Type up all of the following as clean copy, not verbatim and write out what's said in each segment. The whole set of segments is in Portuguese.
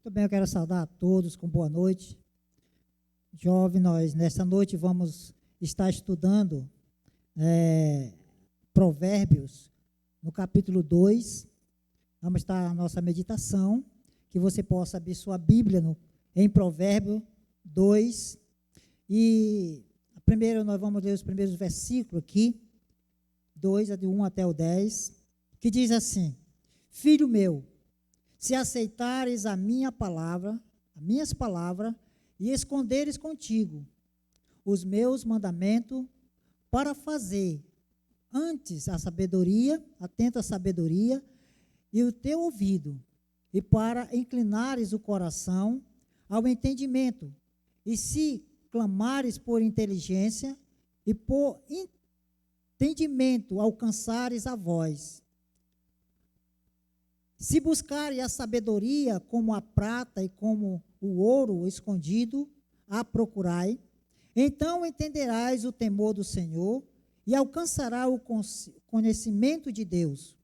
Muito bem, eu quero saudar a todos com boa noite. Jovem, nós nesta noite vamos estar estudando Provérbios, no capítulo 2. Vamos estar a nossa meditação, que você possa abrir sua Bíblia em Provérbios 2. E primeiro nós vamos ler os primeiros versículos aqui, 2, de 1 até o 10, que diz assim: Filho meu, se aceitares a minha palavra, as minhas palavras, e esconderes contigo os meus mandamentos, para fazer antes a sabedoria, atenta à sabedoria, e o teu ouvido, e para inclinares o coração ao entendimento, e se clamares por inteligência, e por entendimento alcançares a voz. Se buscares a sabedoria como a prata e como o ouro escondido, a procurai, então entenderás o temor do Senhor e alcançará o conhecimento de Deus.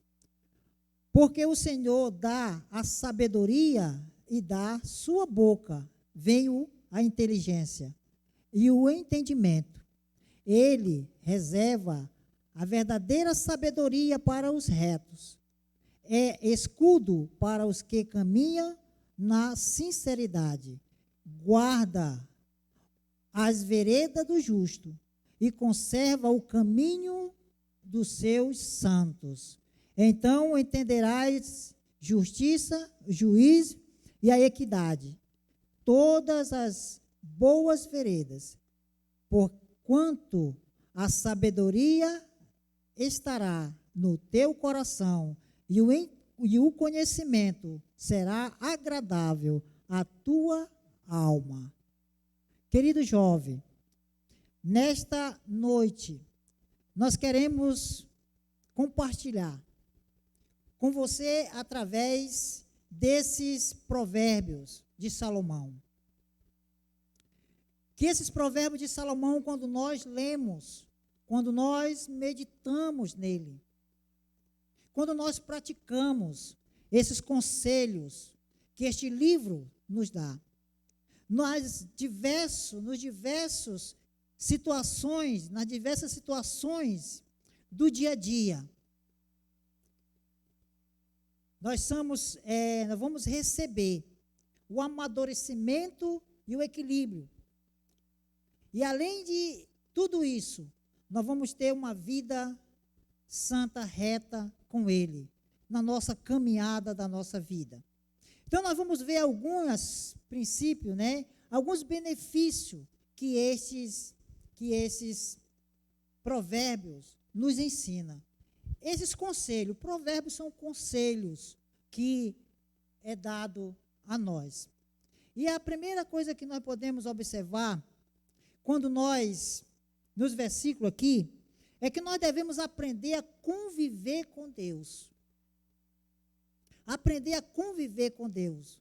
Porque o Senhor dá a sabedoria e da sua boca veio a inteligência e o entendimento. Ele reserva a verdadeira sabedoria para os retos. É escudo para os que caminham na sinceridade. Guarda as veredas do justo e conserva o caminho dos seus santos. Então entenderás justiça, juízo e a equidade, todas as boas veredas, porquanto a sabedoria estará no teu coração e o conhecimento será agradável à tua alma. Querido jovem, nesta noite, nós queremos compartilhar com você através desses provérbios de Salomão. Que esses provérbios de Salomão, quando nós lemos, quando nós meditamos nele, quando nós praticamos esses conselhos que este livro nos dá, nas diversas situações do dia a dia, nós vamos receber o amadurecimento e o equilíbrio. E além de tudo isso, nós vamos ter uma vida santa, reta com Ele, na nossa caminhada da nossa vida. Então, nós vamos ver alguns princípios, alguns benefícios que esses provérbios nos ensinam. Esses conselhos, provérbios são conselhos que é dado a nós. E a primeira coisa que nós podemos observar, quando nós, nos versículos aqui, é que nós devemos aprender a conviver com Deus. Aprender a conviver com Deus.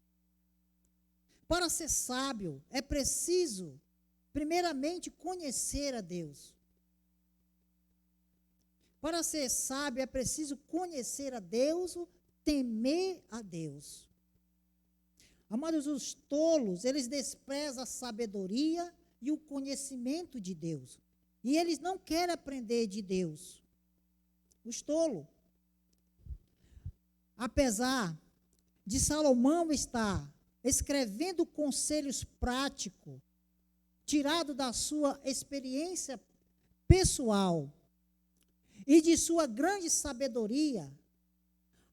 Para ser sábio, é preciso, primeiramente, conhecer a Deus. Para ser sábio, é preciso conhecer a Deus, temer a Deus. Amados, os tolos, eles desprezam a sabedoria e o conhecimento de Deus. E eles não querem aprender de Deus. Os tolos. Apesar de Salomão estar escrevendo conselhos práticos, tirado da sua experiência pessoal e de sua grande sabedoria,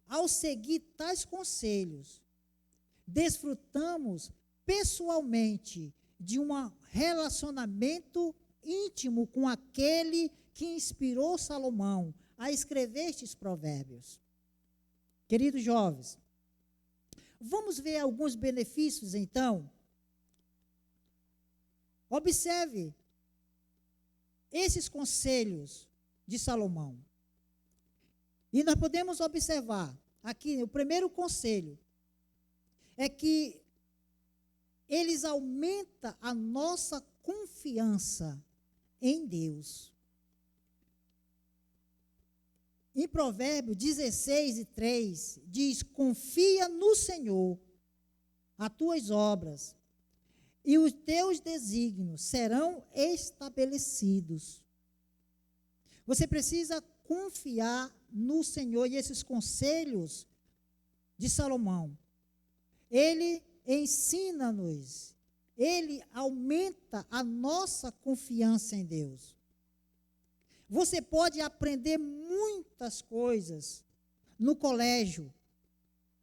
ao seguir tais conselhos, desfrutamos pessoalmente de um relacionamento íntimo com aquele que inspirou Salomão a escrever estes provérbios. Queridos jovens, vamos ver alguns benefícios, então. Observe esses conselhos de Salomão. E nós podemos observar aqui, o primeiro conselho é que eles aumentam a nossa confiança em Deus. Em Provérbios 16:3, diz: confia no Senhor as tuas obras, e os teus desígnios serão estabelecidos. Você precisa confiar no Senhor, e esses conselhos de Salomão, ele ensina-nos, ele aumenta a nossa confiança em Deus. Você pode aprender muitas coisas no colégio,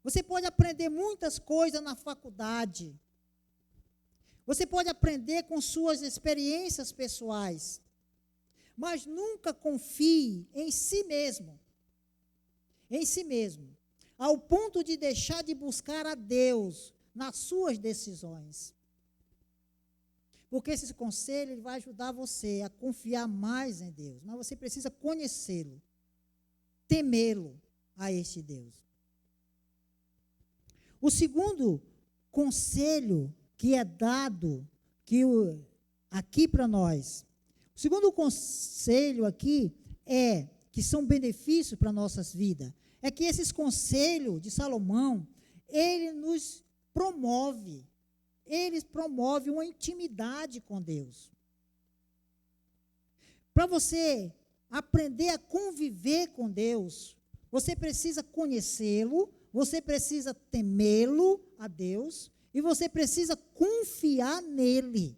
você pode aprender muitas coisas na faculdade, você pode aprender com suas experiências pessoais, mas nunca confie em si mesmo, ao ponto de deixar de buscar a Deus nas suas decisões. Porque esse conselho ele vai ajudar você a confiar mais em Deus, mas você precisa conhecê-lo, temê-lo a este Deus. O segundo conselho que é dado aqui para nós, o segundo conselho aqui que são benefícios para nossas vidas, é que esses conselhos de Salomão, ele nos promove, eles promovem uma intimidade com Deus. Para você aprender a conviver com Deus, você precisa conhecê-lo, você precisa temê-lo a Deus, e você precisa confiar nele.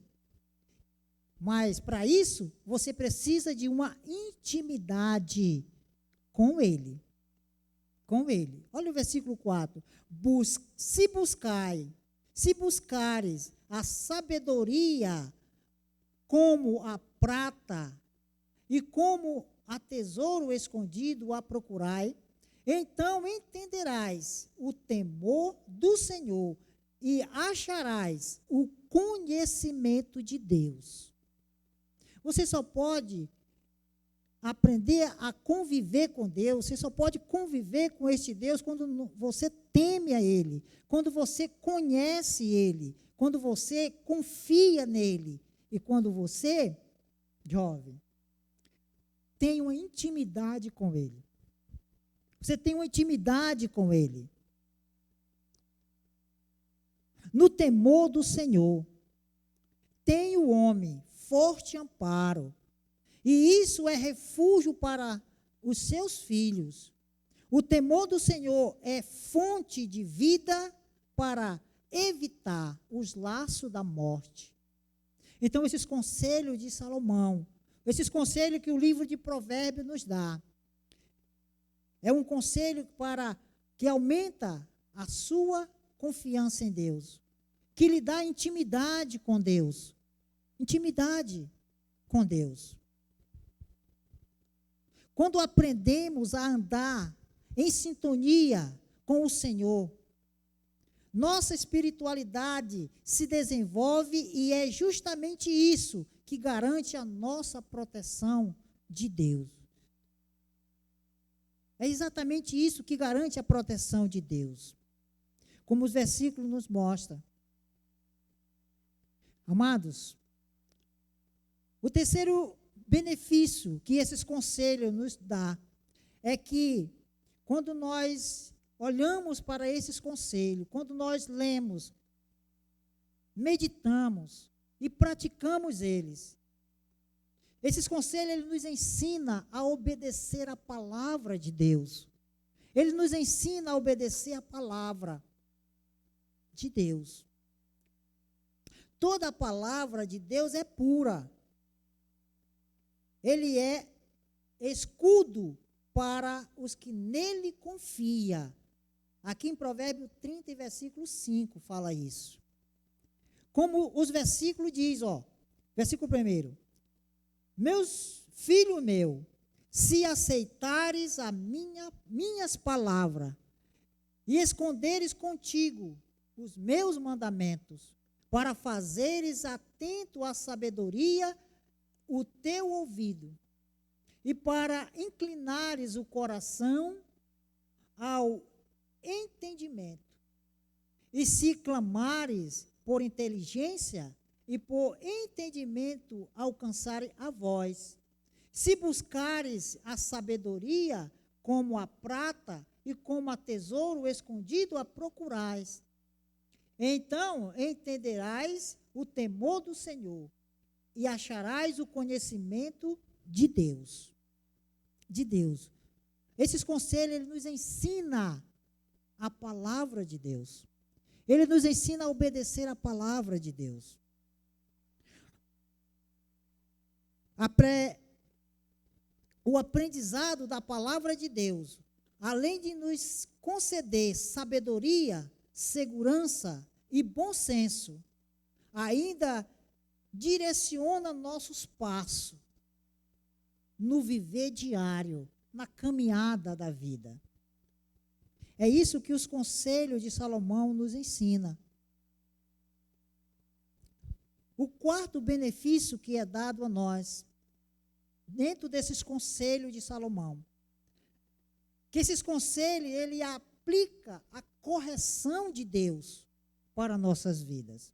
Mas, para isso, você precisa de uma intimidade com ele. Com ele. Olha o versículo 4. Se buscares a sabedoria como a prata e como a tesouro escondido a procurai, então entenderás o temor do Senhor e acharás o conhecimento de Deus. Você só pode aprender a conviver com Deus, você só pode conviver com este Deus quando você teme a Ele, quando você conhece Ele, quando você confia nele e quando você, jovem, tem uma intimidade com Ele. Você tem uma intimidade com Ele. No temor do Senhor, tem o homem forte amparo, e isso é refúgio para os seus filhos. O temor do Senhor é fonte de vida para evitar os laços da morte. Então, esses conselhos de Salomão, esses conselhos que o livro de Provérbios nos dá, é um conselho que aumenta a sua confiança em Deus, que lhe dá intimidade com Deus. Intimidade com Deus. Quando aprendemos a andar em sintonia com o Senhor, nossa espiritualidade se desenvolve e é justamente isso que garante a nossa proteção de Deus. É exatamente isso que garante a proteção de Deus. Como os versículos nos mostram. Amados, o terceiro benefício que esses conselhos nos dão é que, quando nós olhamos para esses conselhos, quando nós lemos, meditamos e praticamos eles, esses conselhos eles nos ensinam a obedecer a palavra de Deus. Ele nos ensina a obedecer a palavra de Deus. Toda a palavra de Deus é pura. Ele é escudo para os que nele confiam. Aqui em Provérbios 30, versículo 5, fala isso. Como os versículos diz, versículo 1. Filho meu, se aceitares as minhas palavras e esconderes contigo os meus mandamentos, para fazeres atento à sabedoria o teu ouvido, e para inclinares o coração ao entendimento, e se clamares por inteligência e por entendimento alcançarem a voz, se buscares a sabedoria como a prata e como a tesouro escondido a procurais, Então entenderás o temor do Senhor e acharás o conhecimento de Deus. De Deus. Esses conselhos, ele nos ensina a palavra de Deus. Ele nos ensina a obedecer a palavra de Deus. O aprendizado da palavra de Deus, além de nos conceder sabedoria, segurança e bom senso, ainda direciona nossos passos no viver diário, na caminhada da vida. É isso que os conselhos de Salomão nos ensinam. O quarto benefício que é dado a nós, dentro desses conselhos de Salomão, que esses conselhos, ele aplica a correção de Deus para nossas vidas.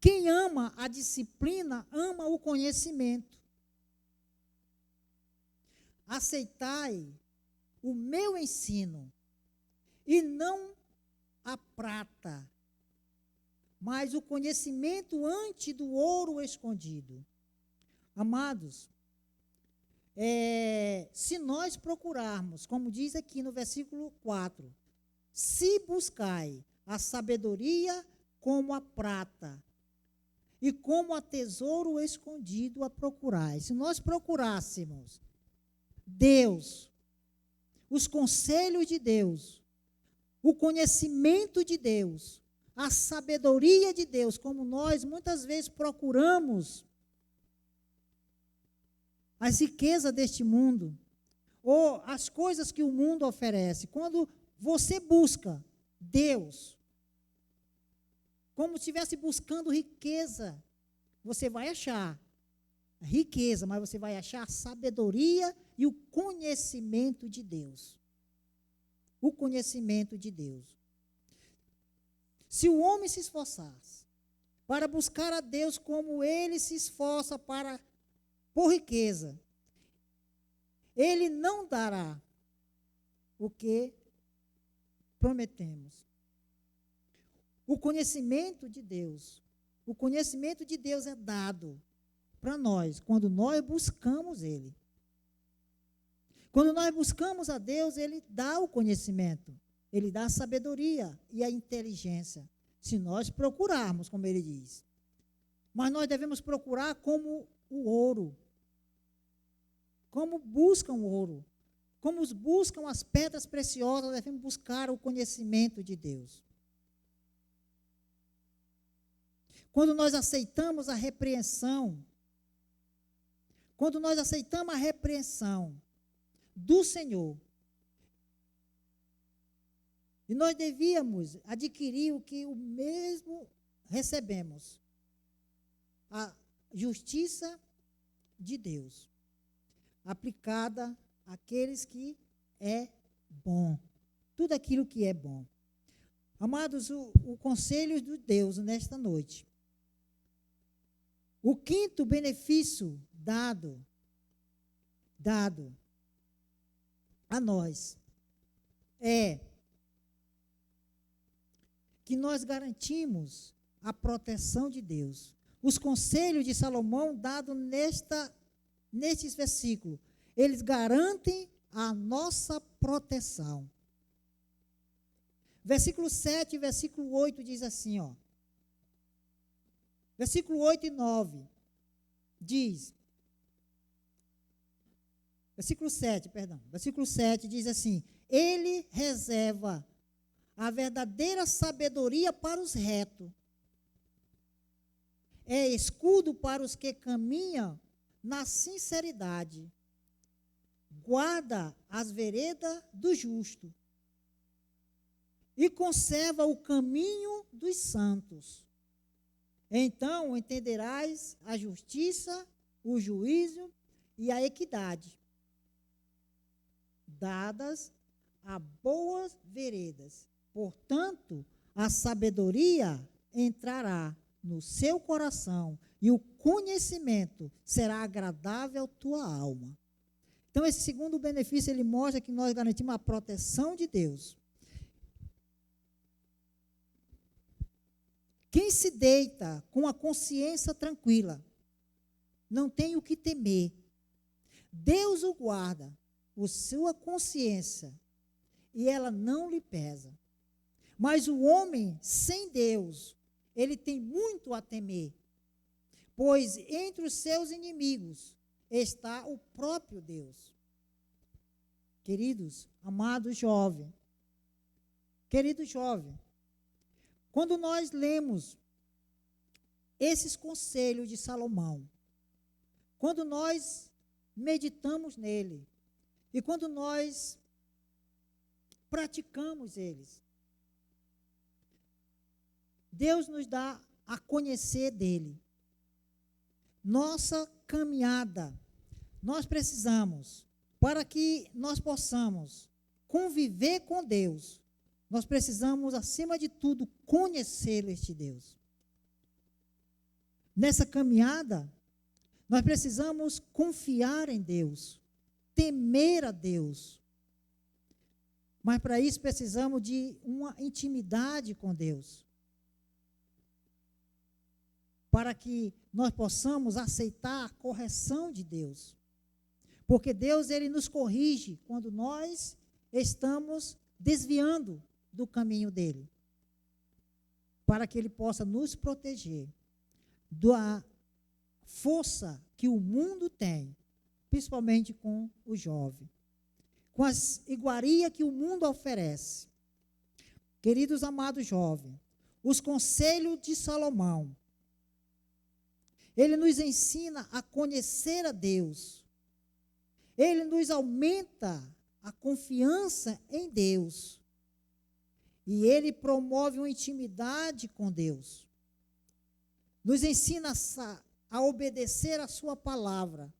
Quem ama a disciplina, ama o conhecimento. Aceitai o meu ensino, e não a prata, mas o conhecimento antes do ouro escondido. Amados, se nós procurarmos, como diz aqui no versículo 4, se buscai a sabedoria como a prata, e como a tesouro escondido a procurai. Se nós procurássemos Deus, os conselhos de Deus, o conhecimento de Deus, a sabedoria de Deus, como nós muitas vezes procuramos as riquezas deste mundo, ou as coisas que o mundo oferece, quando você busca Deus, como se estivesse buscando riqueza, você vai achar riqueza, mas você vai achar a sabedoria e o conhecimento de Deus. O conhecimento de Deus. Se o homem se esforçasse para buscar a Deus como ele se esforça por riqueza, ele não dará o que prometemos. O conhecimento de Deus é dado para nós quando nós buscamos Ele. Quando nós buscamos a Deus, Ele dá o conhecimento, Ele dá a sabedoria e a inteligência, se nós procurarmos, como Ele diz. Mas nós devemos procurar como o ouro, como buscam o ouro, como buscam as pedras preciosas, nós devemos buscar o conhecimento de Deus. Quando nós aceitamos a repreensão, do Senhor, e nós devíamos adquirir o que o mesmo recebemos, a justiça de Deus, aplicada àqueles que é bom, tudo aquilo que é bom. Amados, o conselho de Deus nesta noite, o quinto benefício dado a nós é que nós garantimos a proteção de Deus. Os conselhos de Salomão dados nestes versículos, eles garantem a nossa proteção. Versículo 7 e versículo 8 diz assim, ó. Versículo 8 e 9 diz, versículo 7 diz assim: ele reserva a verdadeira sabedoria para os retos, é escudo para os que caminham na sinceridade, guarda as veredas do justo e conserva o caminho dos santos. Então entenderás a justiça, o juízo e a equidade, dadas a boas veredas. Portanto, a sabedoria entrará no seu coração e o conhecimento será agradável à tua alma. Então, esse segundo benefício, ele mostra que nós garantimos a proteção de Deus. Quem se deita com a consciência tranquila, não tem o que temer. Deus o guarda, a sua consciência, e ela não lhe pesa. Mas o homem sem Deus, ele tem muito a temer, pois entre os seus inimigos está o próprio Deus. Queridos, amados jovens, quando nós lemos esses conselhos de Salomão, quando nós meditamos nele, e quando nós praticamos eles, Deus nos dá a conhecer dele. Nossa caminhada, nós precisamos, para que nós possamos conviver com Deus, nós precisamos, acima de tudo, conhecer este Deus. Nessa caminhada, nós precisamos confiar em Deus, temer a Deus. Mas para isso precisamos de uma intimidade com Deus, para que nós possamos aceitar a correção de Deus. Porque Deus, ele nos corrige quando nós estamos desviando do caminho dele, para que ele possa nos proteger da força que o mundo tem, principalmente com o jovem, com as iguarias que o mundo oferece. Queridos amados jovens, os conselhos de Salomão, ele nos ensina a conhecer a Deus, ele nos aumenta a confiança em Deus, e ele promove uma intimidade com Deus, nos ensina a obedecer a sua palavra,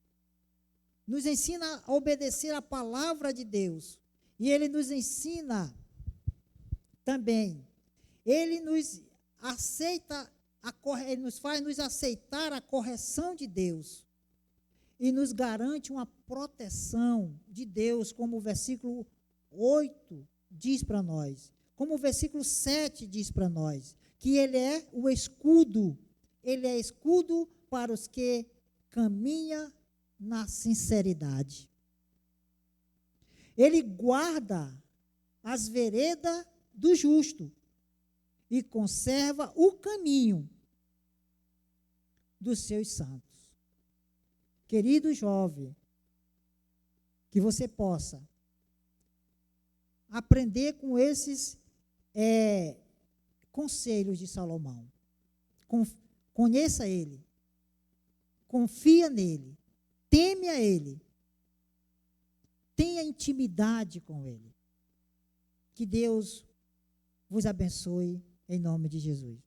nos ensina a obedecer a palavra de Deus, e ele nos ensina também, ele nos faz nos aceitar a correção de Deus, e nos garante uma proteção de Deus, como o versículo 8 diz para nós, como o versículo 7 diz para nós, que ele é o escudo, ele é escudo para os que caminham na sinceridade. Ele guarda as veredas do justo e conserva o caminho dos seus santos. Querido jovem, que você possa aprender com esses conselhos de Salomão. Conheça ele, confia nele, teme a ele, tenha intimidade com ele. Que Deus vos abençoe em nome de Jesus.